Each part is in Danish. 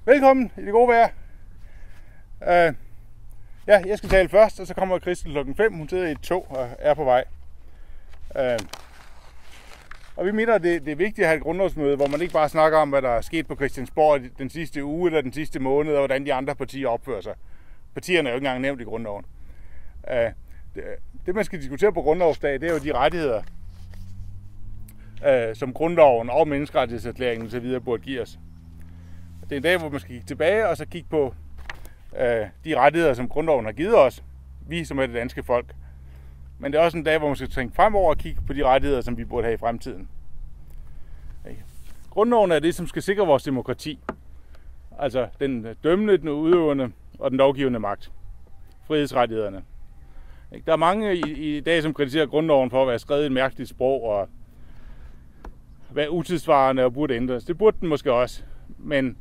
Velkommen i det gode vejr. Jeg skal tale først, og så kommer Christel klokken 5. Hun sidder i et tog og er på vej. Og vi mener, at det er vigtigt at have et grundlovsmøde, hvor man ikke bare snakker om, hvad der er sket på Christiansborg den sidste uge eller den sidste måned, og hvordan de andre partier opfører sig. Partierne er jo ikke engang nævnt i grundloven. Det man skal diskutere på grundlovsdag, det er jo de rettigheder, som grundloven og menneskerettighedserklæringen så videre burde give os. Det er en dag, hvor man skal kigge tilbage og så kigge på de rettigheder, som grundloven har givet os, vi som er det danske folk. Men det er også en dag, hvor man skal tænke fremover og kigge på de rettigheder, som vi burde have i fremtiden. Grundloven er det, som skal sikre vores demokrati. Altså den dømmende, den udøvende og den lovgivende magt. Frihedsrettighederne. Der er mange i dag, som kritiserer grundloven for at være skrevet i et mærkeligt sprog og være utidssvarende og burde ændres. Det burde den måske også. Men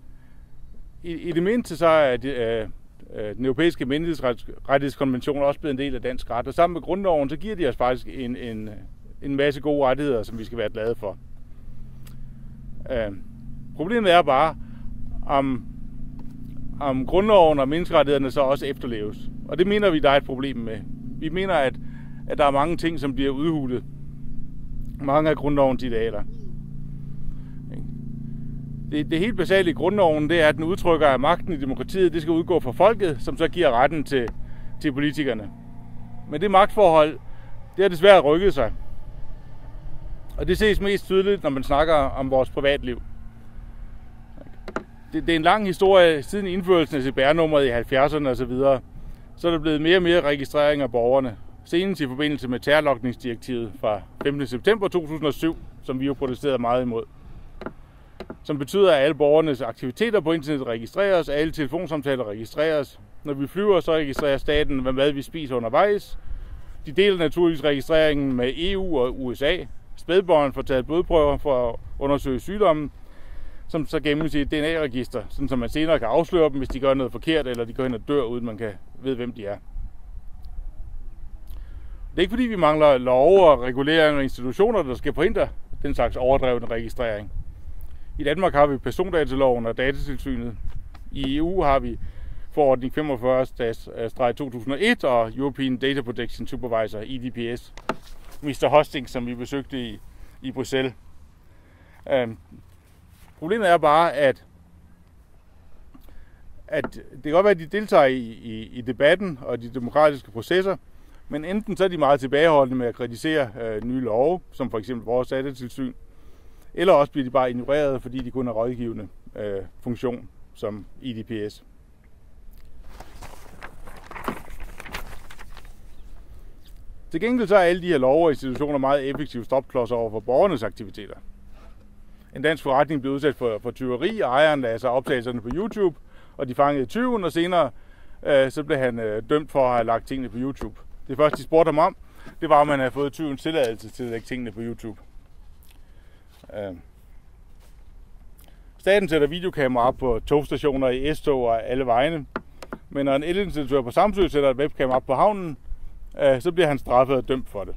i det mindste så er den europæiske menneskerettighedskonvention også blevet en del af dansk ret. Og sammen med grundloven, så giver de os faktisk en masse gode rettigheder, som vi skal være glade for. Problemet er bare, om grundloven og menneskerettighederne så også efterleves. Og det mener vi, der er et problem med. Vi mener, at der er mange ting, som bliver udhulet. Mange af grundlovens idealer. Det helt basale i grundloven, det er, at den udtrykker, at magten i demokratiet, det skal udgå fra folket, som så giver retten til politikerne. Men det magtforhold, det har desværre rykket sig. Og det ses mest tydeligt, når man snakker om vores privatliv. Det er en lang historie siden indførelsen af CPR-nummeret i 70'erne osv. Så er der blevet mere og mere registrering af borgerne. Senest i forbindelse med terrorlogningsdirektivet fra 15. september 2007, som vi jo protesterede meget imod. Som betyder, at alle borgernes aktiviteter på internet registreres, alle telefonsamtaler registreres. Når vi flyver, så registrerer staten, hvad mad vi spiser undervejs. De deler naturligvis registreringen med EU og USA. Spædbørn får taget blodprøver for at undersøge sygdommen, som så gemmes i et DNA-register, så man senere kan afsløre dem, hvis de gør noget forkert, eller de går hen og dør, uden man kan vide, hvem de er. Det er ikke fordi, vi mangler love og reguleringer og institutioner, der skal forhindre den slags overdrevne registrering. I Danmark har vi persondataloven og Datatilsynet. I EU har vi forordning 45/2001 og European Data Protection Supervisor, EDPS. Mr. Hosting, som vi besøgte i Bruxelles. Problemet er bare, at det kan godt være, at de deltager i debatten og de demokratiske processer, men enten så er de meget tilbageholdende med at kritisere nye love, som for eksempel vores datatilsyn, eller også bliver de bare ignoreret, fordi de kun har rådgivende funktion som EDPS. Til gengæld så er alle de her love og institutioner meget effektive stopklodser over for borgernes aktiviteter. En dansk forretning blev udsat for tyveri, og ejeren lagde sig optagelserne på YouTube, og de fangede tyven, og senere så blev han dømt for at have lagt tingene på YouTube. Det første, de spurgte ham om, det var, om han havde fået tyvens tilladelse til at lægge tingene på YouTube. Staten sætter videokamera op på togstationer, i S-tog og alle vegne, men når en elinstallatør på Samsø sætter et webkamera op på havnen, så bliver han straffet og dømt for det.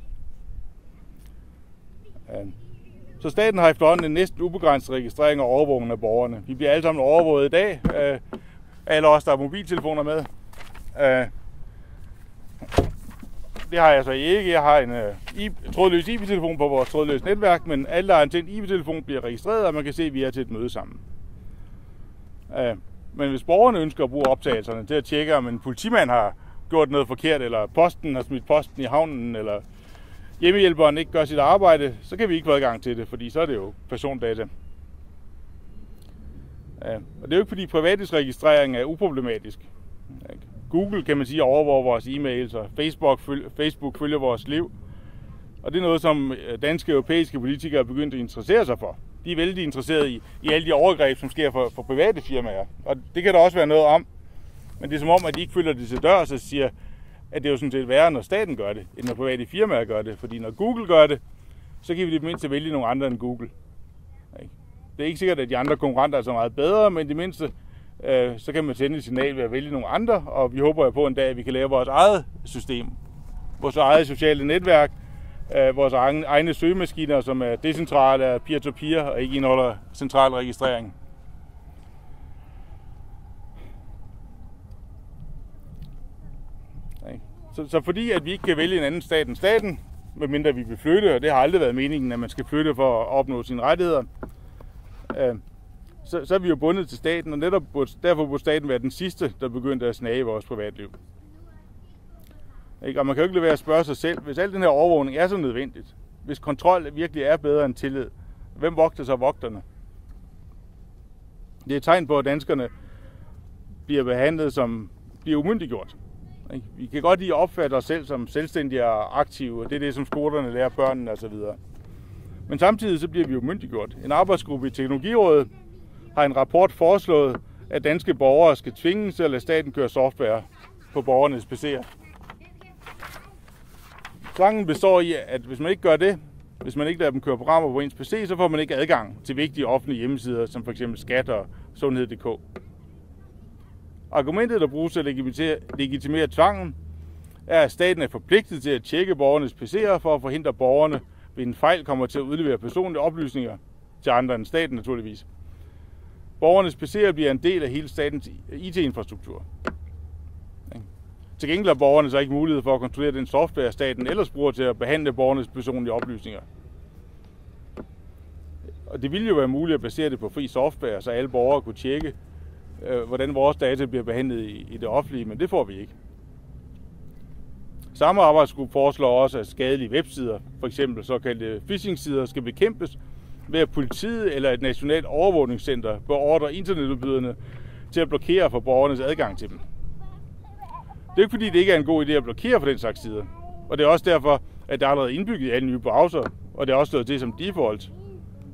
Så staten har efterhånden en næsten ubegrænset registrering og overvågning af borgerne. Vi bliver alle sammen overvåget i dag. Alle os, der har mobiltelefoner med. Det har jeg så ikke. Jeg har en trådløs IP-telefon på vores trådløse netværk, men alle, der har en tændt IP-telefon, bliver registreret, og man kan se, at vi er til et møde sammen. Men hvis borgerne ønsker at bruge optagelserne til at tjekke, om en politimand har gjort noget forkert, eller posten har smidt posten i havnen, eller hjemmehjælperen ikke gør sit arbejde, så kan vi ikke få adgang til det, fordi så er det jo persondata. Og det er jo ikke fordi privates registrering er uproblematisk. Google, kan man sige, overvåger vores e-mails, og Facebook følger vores liv. Og det er noget, som danske og europæiske politikere er begyndt at interessere sig for. De er vældig interesserede i alle de overgreb, som sker for private firmaer. Og det kan der også være noget om. Men det er som om, at de ikke følger det til dørs og siger, at det er jo sådan set værre, når staten gør det, end når private firmaer gør det. Fordi når Google gør det, så kan vi det mindste vælge nogle andre end Google. Det er ikke sikkert, at de andre konkurrenter er så meget bedre, men det mindste, så kan man sende et signal ved at vælge nogle andre, og vi håber jo på en dag, at vi kan lave vores eget system, vores eget sociale netværk, vores egne søgemaskiner, som er decentrale, peer-to-peer og ikke indeholder central registrering. Så fordi at vi ikke kan vælge en anden stat end staten, medmindre vi vil flytte, og det har aldrig været meningen, at man skal flytte for at opnå sine rettigheder, så er vi jo bundet til staten, og netop derfor burde staten være den sidste, der begyndte at snage i vores privatliv. Og man kan jo ikke lade være at spørge sig selv, hvis al den her overvågning er så nødvendigt, hvis kontrol virkelig er bedre end tillid, hvem vogter så vogterne? Det er et tegn på, at danskerne bliver behandlet som bliver umyndiggjort. Vi kan godt lide at opfatte os selv som selvstændige og aktive, og det er det, som skolerne lærer børnene osv. Men samtidig så bliver vi umyndiggjort. En arbejdsgruppe i Teknologirådet har en rapport foreslået, at danske borgere skal tvinges til at lade staten køre software på borgernes PC'er. Tvangen består i, at hvis man ikke gør det, hvis man ikke lader dem køre programmer på ens PC, så får man ikke adgang til vigtige offentlige hjemmesider, som f.eks. skat og sundhed.dk. Argumentet, der bruges til at legitimere tvangen, er, at staten er forpligtet til at tjekke borgernes PC'er for at forhindre borgerne ved en fejl kommer til at udlevere personlige oplysninger til andre end staten naturligvis. Borgernes PC'er bliver en del af hele statens IT-infrastruktur. Til gengæld har borgerne så ikke mulighed for at kontrollere den software, staten ellers bruger til at behandle borgernes personlige oplysninger. Og det ville jo være muligt at basere det på fri software, så alle borgere kunne tjekke, hvordan vores data bliver behandlet i det offentlige, men det får vi ikke. Samme arbejdsgruppe foreslår også, at skadelige websider, f.eks. såkaldte phishing-sider, skal bekæmpes ved at politiet eller et nationalt overvågningscenter beordrer internetudbyderne til at blokere for borgernes adgang til dem. Det er ikke fordi, det ikke er en god idé at blokere for den slags sider. Og det er også derfor, at det er allerede indbygget i alle nye browser, og det er også stået til som default.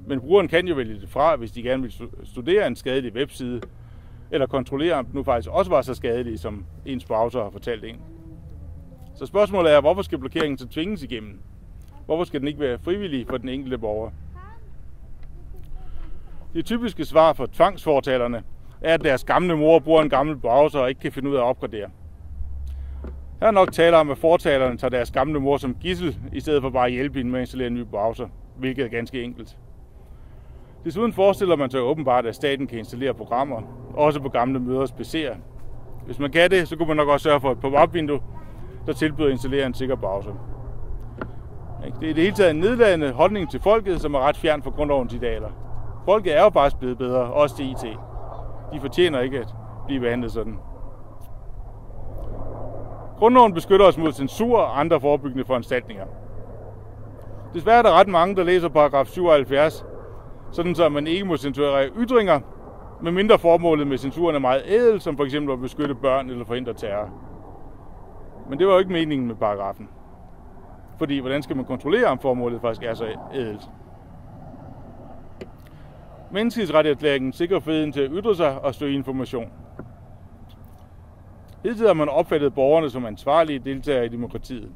Men brugeren kan jo vælge det fra, hvis de gerne vil studere en skadelig webside, eller kontrollere, om den nu faktisk også var så skadelig, som ens browser har fortalt en. Så spørgsmålet er, hvorfor skal blokeringen så tvinges igennem? Hvorfor skal den ikke være frivillig for den enkelte borger? Det typiske svar for tvangsfortalerne er, at deres gamle mor bruger en gammel browser og ikke kan finde ud af at opgradere. Her er nok tale om, at fortalerne tager deres gamle mor som gidsel, i stedet for bare at hjælpe hende med at installere en ny browser, hvilket er ganske enkelt. Desuden forestiller man sig åbenbart, at staten kan installere programmer, også på gamle mødres PC'er. Hvis man kan det, så kunne man nok også sørge for et pop-up-vindue, der tilbyder at installere en sikker browser. Det er i det hele taget en nedladende holdning til folket, som er ret fjern fra grundlovens idealer. Folket er jo bare blevet bedre, også til IT. De fortjener ikke at blive behandlet sådan. Grundloven beskytter os mod censur og andre forebyggende foranstaltninger. Desværre er der ret mange, der læser paragraf 77, sådan så man ikke må censurere ytringer, medmindre formålet med censuren er meget ædel, som f.eks. at beskytte børn eller forhindre terror. Men det var jo ikke meningen med paragrafen. Fordi hvordan skal man kontrollere, om formålet faktisk er så ædelt? Menneskerettighedserklæringen sikrer friheden til at ytre sig og søge information. Hidtil har man opfattet borgerne som ansvarlige deltagere i demokratiet.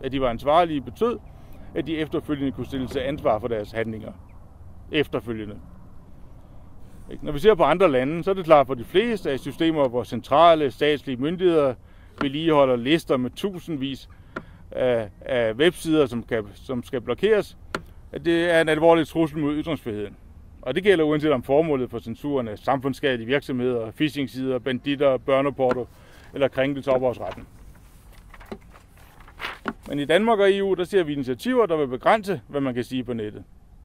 At de var ansvarlige betød, at de efterfølgende kunne stille til ansvar for deres handlinger. Efterfølgende. Når vi ser på andre lande, så er det klart for de fleste af systemer, hvor centrale statslige myndigheder vedligeholder lister med tusindvis af websider, som skal blokeres, at det er en alvorlig trussel mod ytringsfriheden. Og det gælder uanset om formålet for censuren af samfundsskadelige virksomheder, phishing-sider, banditter, børneporto eller krænkelse af ophavsretten. Men i Danmark og EU, der ser vi initiativer, der vil begrænse, hvad man kan sige på nettet.